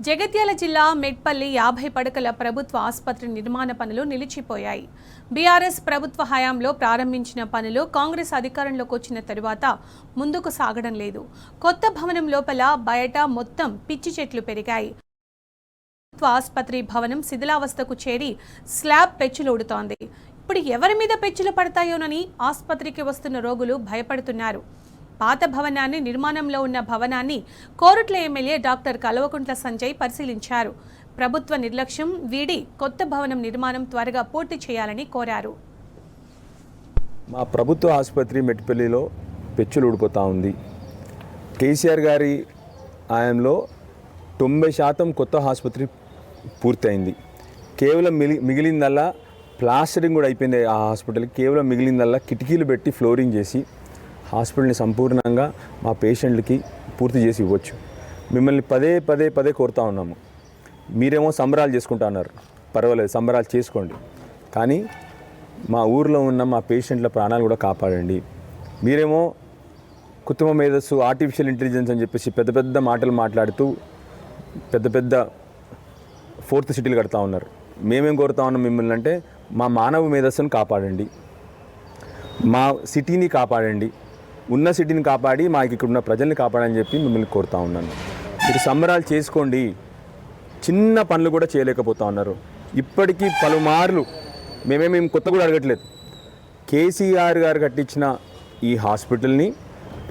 జగిత్యాల జిల్లా మెట్పల్లి 50 పడకల ప్రభుత్వ ఆసుపత్రి నిర్మాణ పనులు నిలిచిపోయాయి. బీఆర్ఎస్ ప్రభుత్వ హయాంలో ప్రారంభించిన పనులు కాంగ్రెస్ అధికారంలోకి వచ్చిన తరువాత ముందుకు సాగడం లేదు. కొత్త భవనం లోపల బయట మొత్తం పిచ్చి చెట్లు పెరిగాయి. ప్రభుత్వ ఆసుపత్రి భవనం శిథిలావస్థకు చేరి స్లాబ్ పెచ్చులుడుతోంది. ఇప్పుడు ఎవరి మీద పెచ్చులు పడతాయోనని ఆసుపత్రికి వస్తున్న రోగులు భయపడుతున్నారు. పాత భవనాన్ని నిర్మాణంలో ఉన్న భవనాన్ని కోరుట్ల ఎమ్మెల్యే డాక్టర్ కల్వకుంట్ల సంజయ్ పరిశీలించారు. ప్రభుత్వ నిర్లక్ష్యం వీడి కొత్త భవనం నిర్మాణం త్వరగా పూర్తి చేయాలని కోరారు. మా ప్రభుత్వ ఆసుపత్రి మెట్పల్లిలో పెచ్చులు ఊడిపోతూ ఉంది. కేసీఆర్ గారి ఆయంలో 90% కొత్త ఆసుపత్రి పూర్తయింది. కేవలం మిగిలిందల్లా ప్లాస్టరింగ్ కూడా అయిపోయింది. ఆ హాస్పిటల్కి కేవలం మిగిలిందల్లా కిటికీలు పెట్టి ఫ్లోరింగ్ చేసి హాస్పిటల్ని సంపూర్ణంగా మా పేషెంట్లకి పూర్తి చేసి ఇవ్వచ్చు. మిమ్మల్ని పదే కోరుతా ఉన్నాము. మీరేమో సంబరాలు చేసుకుంటా అన్నారు. పర్వాలేదు, సంబరాలు చేసుకోండి, కానీ మా ఊర్లో ఉన్న మా పేషెంట్ల ప్రాణాలు కూడా కాపాడండి. మీరేమో కృత్రిమ మేధస్సు, ఆర్టిఫిషియల్ ఇంటెలిజెన్స్ అని చెప్పేసి పెద్ద మాటలు మాట్లాడుతూ పెద్ద 4th సిటీలు కడతా ఉన్నారు. మేమేం కోరుతా ఉన్నాం మిమ్మల్ని అంటే, మా మానవ మేధస్సును కాపాడండి, మా సిటీని కాపాడండి, ఉన్న సిటీని కాపాడి మాకు ఇక్కడ ఉన్న ప్రజల్ని కాపాడని చెప్పి మిమ్మల్ని కోరుతా ఉన్నాను. మీరు సంబరాలు చేసుకోండి. చిన్న పనులు కూడా చేయలేకపోతా ఉన్నారు. ఇప్పటికీ పలుమార్లు మేమేం కొత్త కూడా అడగట్లేదు. కేసీఆర్ గారు కట్టించిన ఈ హాస్పిటల్ని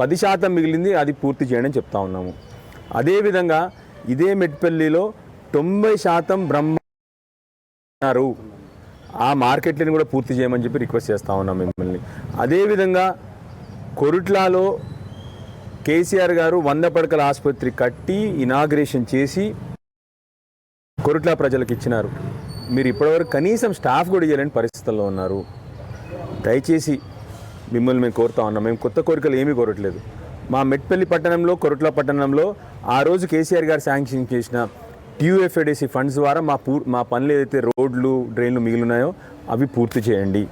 10% మిగిలింది, అది పూర్తి చేయడం చెప్తా ఉన్నాము. అదేవిధంగా ఇదే మెట్పల్లిలో 90% బ్రహ్మన్నారు. ఆ మార్కెట్లను కూడా పూర్తి చేయమని చెప్పి రిక్వెస్ట్ చేస్తూ ఉన్నాం మిమ్మల్ని. అదేవిధంగా కొరుట్లాలో కేసీఆర్ గారు 100 పడకల ఆసుపత్రి కట్టి ఇనాగ్రేషన్ చేసి కొరుట్లా ప్రజలకు ఇచ్చినారు. మీరు ఇప్పటివరకు కనీసం స్టాఫ్ కూడా ఇవ్వలేని పరిస్థితుల్లో ఉన్నారు. దయచేసి మిమ్మల్ని మేము కోరుతా ఉన్నాం. మేము కొత్త కోరికలు ఏమీ కోరట్లేదు. మా మెట్పల్లి పట్టణంలో, కొరుట్లా పట్టణంలో ఆ రోజు కేసీఆర్ గారు శాంక్షన్ చేసిన TUFADC ఫండ్స్ ద్వారా మా పనులు ఏదైతే రోడ్లు, డ్రైన్లు మిగిలినాయో అవి పూర్తి చేయండి.